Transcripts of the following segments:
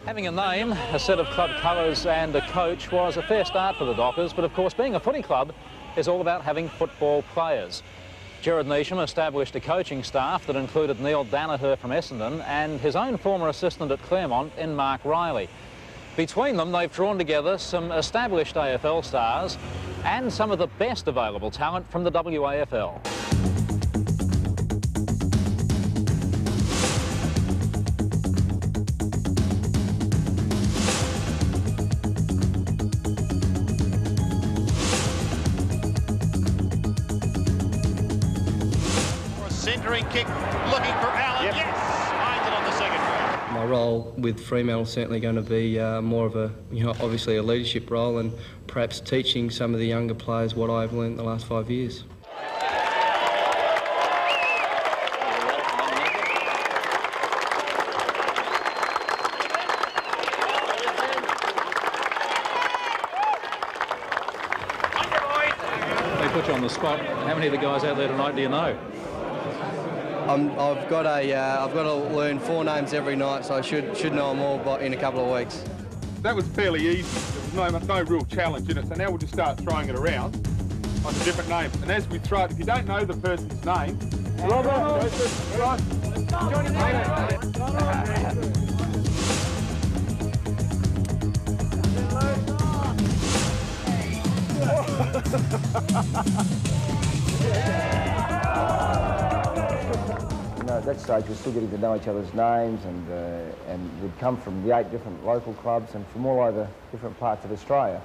Having a name, a set of club colours and a coach was a fair start for the Dockers, but of course being a footy club is all about having football players. Gerard Neesham established a coaching staff that included Neil Danaher from Essendon and his own former assistant at Claremont in Mark Riley. Between them, they've drawn together some established AFL stars and some of the best available talent from the WAFL. Centering kick, looking for Allen. Yep. Yes, finds it on the second try. My role with Fremantle is certainly going to be more of a, obviously a leadership role and perhaps teaching some of the younger players what I've learned the last 5 years. They put you on the spot. How many of the guys out there tonight do you know? I've got to learn 4 names every night, so I should know them all in a couple of weeks. That was fairly easy. There was no real challenge in it, so now we'll just start throwing it around on the different names. And as we throw it, if you don't know the person's name, Robert, Joseph, right, At that stage we're still getting to know each other's names, and we'd come from the 8 different local clubs and from all over different parts of Australia.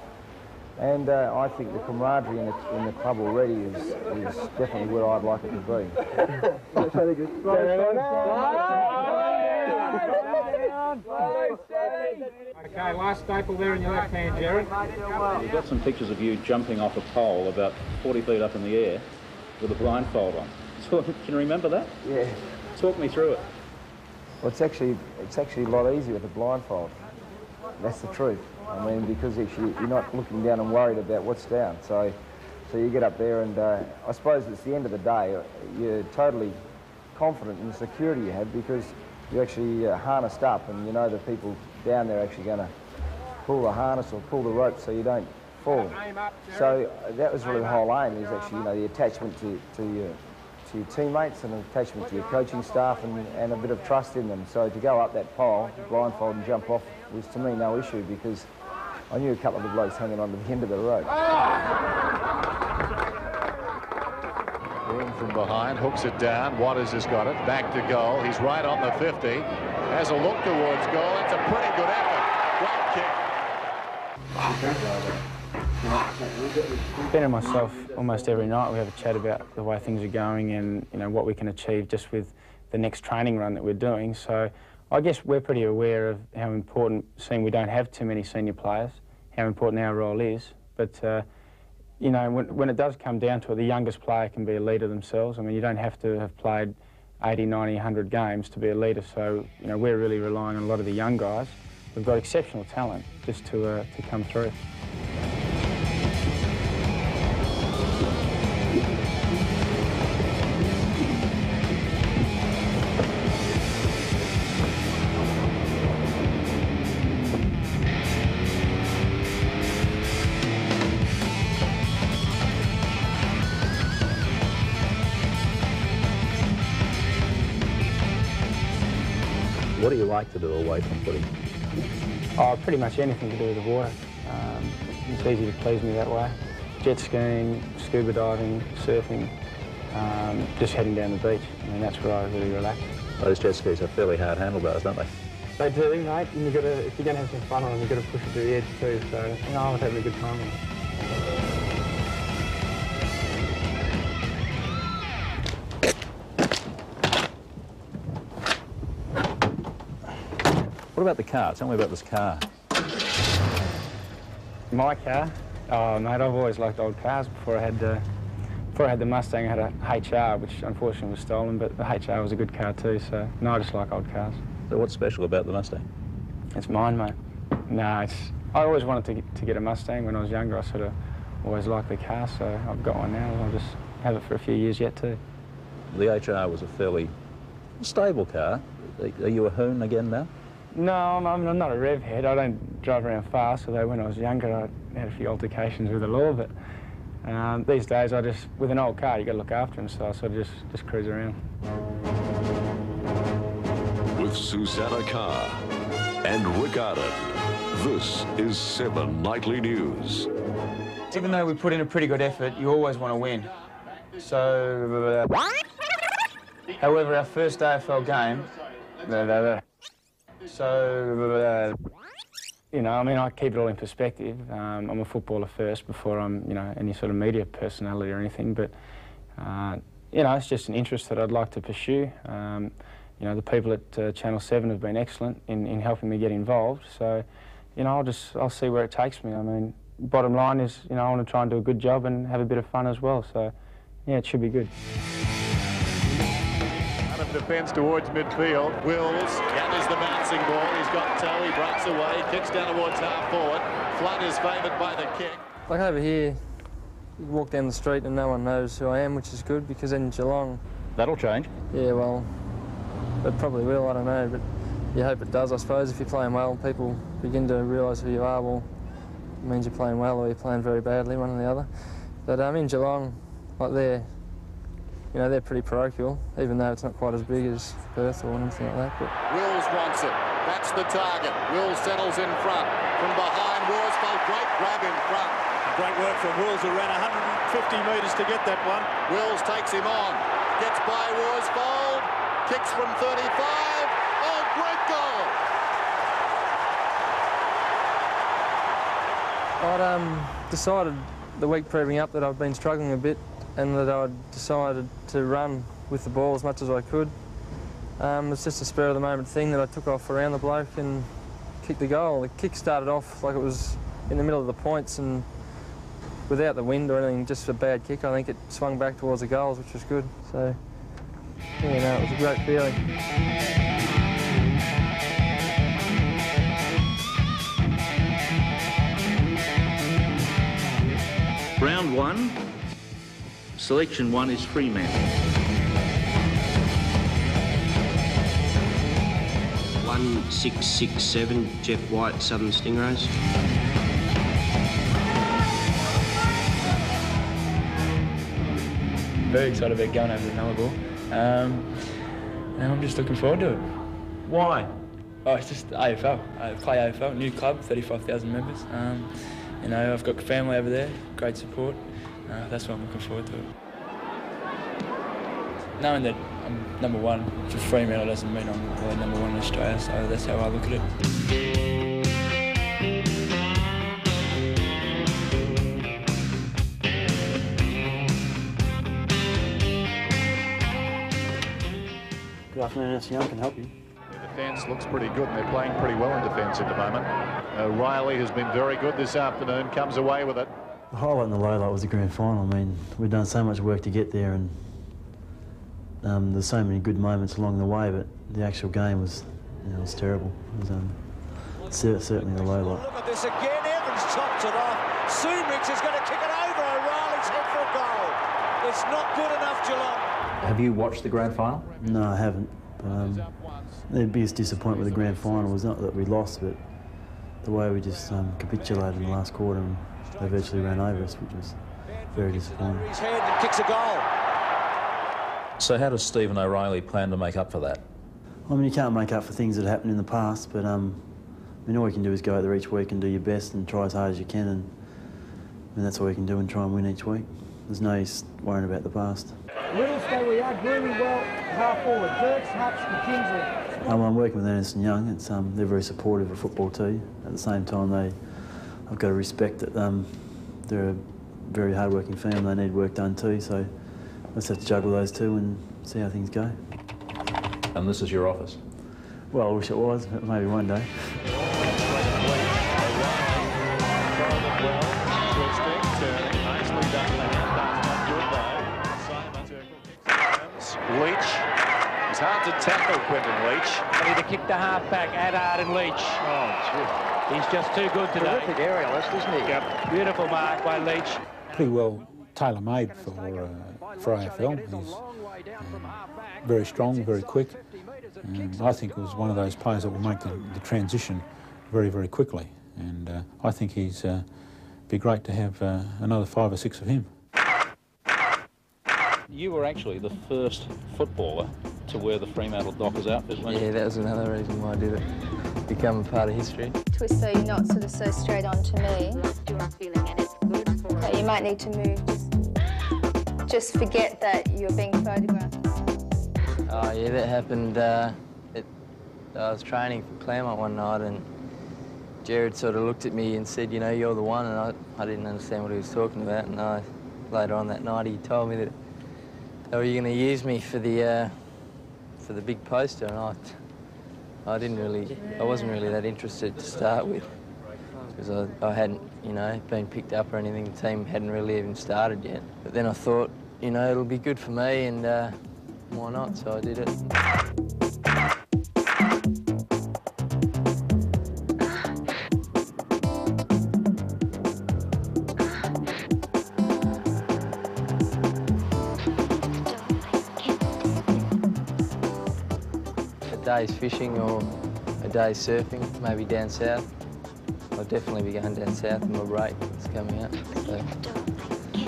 And I think the camaraderie in the club already is definitely where I'd like it to be. Okay, last staple there in your left hand, Gerard. We've got some pictures of you jumping off a pole about 40 feet up in the air with a blindfold on. So, can you remember that? Yeah. Talk me through it. Well, it's actually a lot easier with a blindfold. That's the truth. I mean, because you're not looking down and worried about what's down. So you get up there, and I suppose it's the end of the day. You're totally confident in the security you have because you're actually harnessed up, and you know the people down there are actually going to pull the harness or pull the rope so you don't fall. So that was really the whole aim, is actually the attachment to your teammates and an attachment to your coaching staff and a bit of trust in them. So to go up that pole, blindfold and jump off was to me no issue because I knew a couple of the blokes hanging on to the end of the rope. Room from behind, hooks it down. Waters has got it, back to goal. He's right on the 50. Has a look towards goal. It's a pretty good effort. Great kick. Ben and myself, almost every night we have a chat about the way things are going and what we can achieve just with the next training run that we're doing. So I guess we're pretty aware of how important, seeing we don't have too many senior players, how important our role is. But when it does come down to it, the youngest player can be a leader themselves. I mean, you don't have to have played 80, 90, 100 games to be a leader. So we're really relying on a lot of the young guys. We've got exceptional talent just to come through. What do you like to do away from footy? Oh, pretty much anything to do with the water. It's easy to please me that way. Jet skiing, scuba diving, surfing, just heading down the beach. I mean, that's where I really relax. Those jet skis are fairly hard handlebars, don't they? They do, mate. And if you're going to have some fun on them, you've got to push it to the edge too. So, I was having a good time with it. What about the car? Tell me about this car. My car? Oh, mate, I've always liked old cars. Before I had the Mustang, I had a HR, which unfortunately was stolen, but the HR was a good car too, so no, I just like old cars. So what's special about the Mustang? It's mine, mate. No, I always wanted to get a Mustang when I was younger. I sort of always liked the car, so I've got one now, and I'll just have it for a few years yet too. The HR was a fairly stable car. Are you a hoon again now? No, I'm not a rev head. I don't drive around fast, although when I was younger I had a few altercations with the law, but these days with an old car, you've got to look after them, so I sort of just cruise around. With Susanna Carr and Rick Arden, this is 7 Nightly News. Even though we put in a pretty good effort, you always want to win. So, however, our first AFL game, you know, I mean, I keep it all in perspective. I'm a footballer first before I'm, you know, any sort of media personality or anything, but, you know, it's just an interest that I'd like to pursue. You know, the people at Channel 7 have been excellent in helping me get involved, so, you know, I'll see where it takes me. I mean, bottom line is, you know, I want to try and do a good job and have a bit of fun as well, so, yeah, it should be good. Out of defence towards midfield. Wills gathers the bouncing ball. He's got toe. He breaks away. Kicks down towards half forward. Flood is favoured by the kick. Like over here, you walk down the street and no one knows who I am, which is good, because in Geelong... That'll change. Yeah, well, it probably will, I don't know, but you hope it does, I suppose. If you're playing well, people begin to realise who you are, well, it means you're playing well or you're playing very badly, one or the other. But in Geelong, like you know, they're pretty parochial, even though it's not quite as big as Perth or anything like that. But Wills wants it. That's the target. Wills settles in front. From behind, Worsfold, great grab in front. Great work from Wills, who ran 150 metres to get that one. Wills takes him on. Gets by Worsfold. Kicks from 35. Oh, great goal! I'd decided the week previewing up that I've been struggling a bit, and that I'd decided to run with the ball as much as I could. It's just a spur of the moment thing that I took off around the bloke and kicked the goal. The kick started off like it was in the middle of the points, and without the wind or anything, just a bad kick. I think it swung back towards the goals, which was good. So, yeah, no, it was a great feeling. Round 1, selection 1 is Fremantle. 1667, Jeff White, Southern Stingrays. Very excited about going over to Nullarbor, and I'm just looking forward to it. Why? Oh, it's just AFL. I play AFL, new club, 35,000 members. You know, I've got family over there, great support. That's why I'm looking forward to it. Knowing that I'm #1 for Fremantle doesn't mean I'm really #1 in Australia, so that's how I look at it. Good afternoon, Nancy Young can help you. The defence looks pretty good, and they're playing pretty well in defence at the moment. Riley has been very good this afternoon, comes away with it. The highlight and the lowlight was the grand final. I mean, we've done so much work to get there, and there's so many good moments along the way, but the actual game was, you know, was terrible. It was certainly the lowlight. Look at this again, Evans chops it off. Sumix is going to kick it over O'Reilly's head for a goal. It's not good enough, Geelong. Have you watched the grand final? No, I haven't. The biggest disappointment with the grand final was not that we lost, but the way we just capitulated in the last quarter, and they virtually ran over us, which was very disappointing. His head and kicks a goal. So how does Stephen O'Reilly plan to make up for that? I mean, you can't make up for things that happened in the past, but I mean, all you can do is go out there each week and do your best and try as hard as you can, and that's all you can do and try and win each week. There's no use worrying about the past. Little stay we are, really well, half forward. Dirks, Hutch, McKinsley. I'm working with Anderson Young. It's, they're very supportive of football too. At the same time, I've got to respect that they're a very hard-working family. They need work done too, so let's have to juggle those two and see how things go. And this is your office? Well, I wish it was, but maybe one day. Leach. It's hard to tackle Quentin Leach. Ready to kick the half-back, Addard and Leach. Oh, gee. He's just too good today. Terrific aerialist, isn't he? Yep. Beautiful mark by Leach. Pretty well tailor-made for AFL. He's very strong, very quick, I think it was one of those players that will make the transition very, very quickly. And I think he's be great to have another 5 or 6 of him. You were actually the first footballer to wear the Fremantle Dockers outfit, weren't you? Yeah, that was another reason why I did it. Become a part of history. Twist so you're not sort of so straight on to me. That you might need to move. Just forget that you're being photographed. Oh yeah, that happened. I was training for Claremont one night and Jared sort of looked at me and said, you know, you're the one, and I didn't understand what he was talking about. And later on that night he told me that they were going to use me for the big poster, and I wasn't really that interested to start with, because I hadn't, you know, been picked up or anything. The team hadn't really even started yet. But then I thought, you know, it'll be good for me, and why not? So I did it. A day's fishing or a day's surfing, maybe down south. I'll definitely be going down south in my break. It's coming up. So,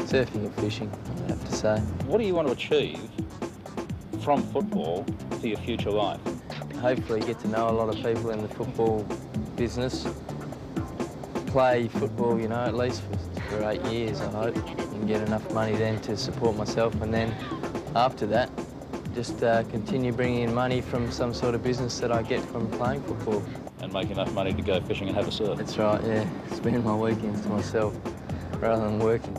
surfing and fishing, I have to say. What do you want to achieve from football for your future life? Hopefully get to know a lot of people in the football business. Play football, you know, at least for 8 years, I hope, and get enough money then to support myself, and then after that, just continue bringing in money from some sort of business that I get from playing football. And make enough money to go fishing and have a surf. That's right, yeah. Spend my weekends to myself rather than working.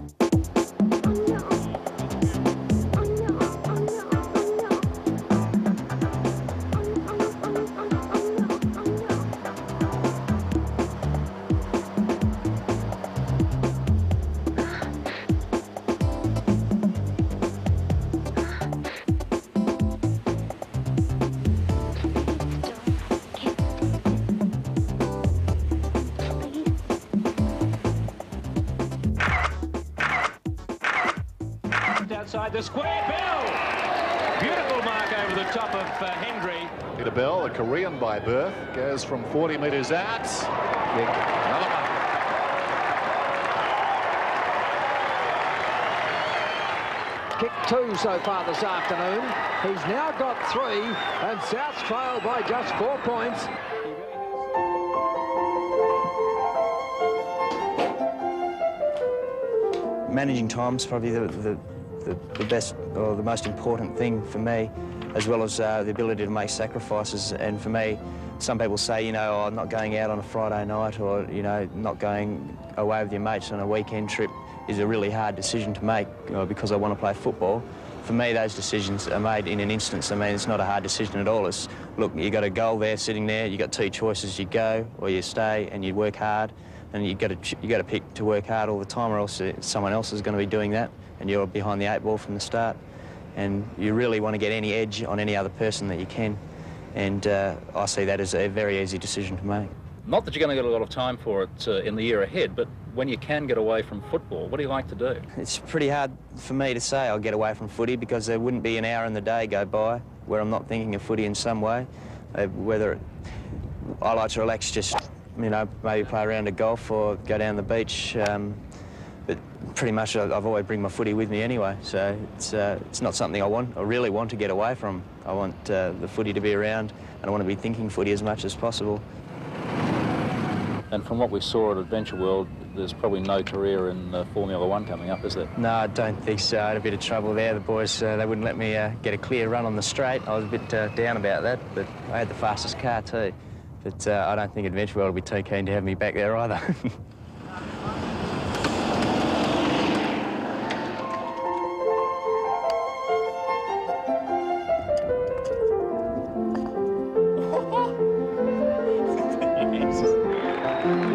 Outside the square, Bell! Beautiful mark over the top of Hendry. Peter Bell, a Korean by birth, goes from 40 metres out. Another one. Kick 2 so far this afternoon. He's now got 3, and South's trailed by just 4 points. Managing time's probably the best or the most important thing for me, as well as the ability to make sacrifices. And for me, some people say, you know, I'm not going out on a Friday night, or, you know, not going away with your mates on a weekend trip is a really hard decision to make, you know, because I want to play football. For me, those decisions are made in an instance. I mean, it's not a hard decision at all. It's, look, you got a goal there sitting there, you got 2 choices: you go or you stay, and you work hard. And you got to pick to work hard all the time, or else someone else is going to be doing that, and you're behind the 8 ball from the start. And you really want to get any edge on any other person that you can. And I see that as a very easy decision to make. Not that you're going to get a lot of time for it in the year ahead, but when you can get away from football, what do you like to do? It's pretty hard for me to say I'll get away from footy, because there wouldn't be an hour in the day go by where I'm not thinking of footy in some way. Whether I like to relax, just, you know, maybe play around a golf or go down the beach. But pretty much I've always bring my footy with me anyway, so it's not something I really want to get away from. I want the footy to be around, and I want to be thinking footy as much as possible. And from what we saw at Adventure World, there's probably no career in Formula 1 coming up, is there? No, I don't think so. I had a bit of trouble there. The boys, they wouldn't let me get a clear run on the straight. I was a bit down about that, but I had the fastest car too. But I don't think Adventure World will be too keen to have me back there either.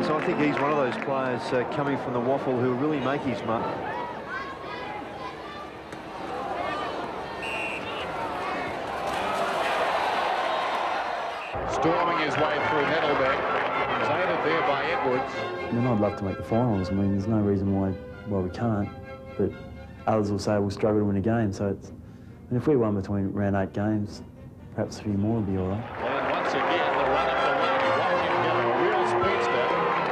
So I think he's one of those players coming from the waffle who really make his mark. Storming his way through Nettlebeck. He's aided there by Edwards. I mean, I'd love to make the finals. I mean, there's no reason why we can't, but others will say we'll struggle to win a game. So it's, and if we won between around 8 games, perhaps a few more would be all right. And once again, the run up the wing. Watch him go, a real speedster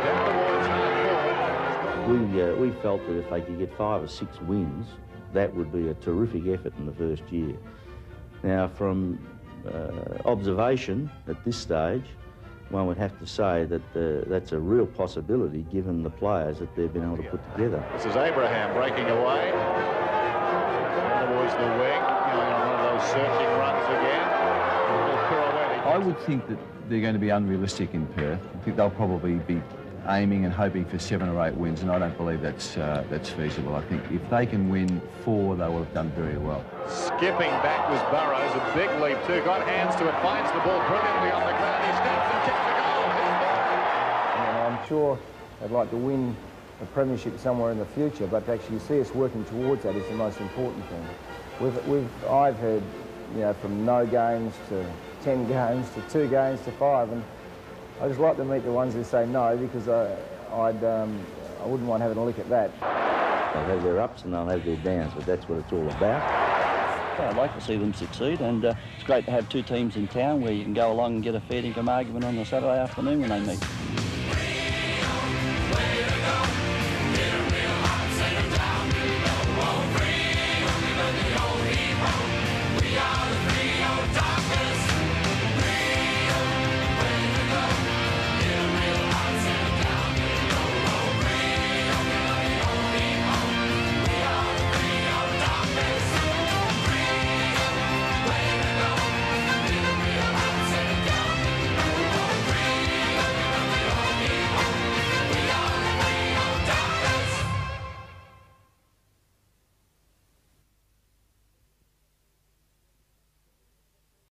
down towards half forward. We felt that if they could get 5 or 6 wins, that would be a terrific effort in the first year. Now, from observation at this stage, one would have to say that that's a real possibility given the players that they've been able to put together. This is Abraham breaking away. Down towards the wing, going on one of those searching runs again. A little pirouette. I would think that they're going to be unrealistic in Perth. I think they'll probably be aiming and hoping for 7 or 8 wins, and I don't believe that's feasible. I think if they can win 4, they will have done very well. Skipping back was Burrows, a big leap too. Got hands to it, finds the ball brilliantly on the ground. He steps and kicks a goal. And I'm sure they'd like to win a premiership somewhere in the future, but to actually see us working towards that is the most important thing. I've heard, you know, from no games to 10 games to 2 games to 5, and I just like to meet the ones who say no, because I wouldn't mind having a look at that. They'll have their ups and they'll have their downs, but that's what it's all about. I'd like to see them succeed, and it's great to have 2 teams in town where you can go along and get a fair dinkum argument on a Saturday afternoon when they meet.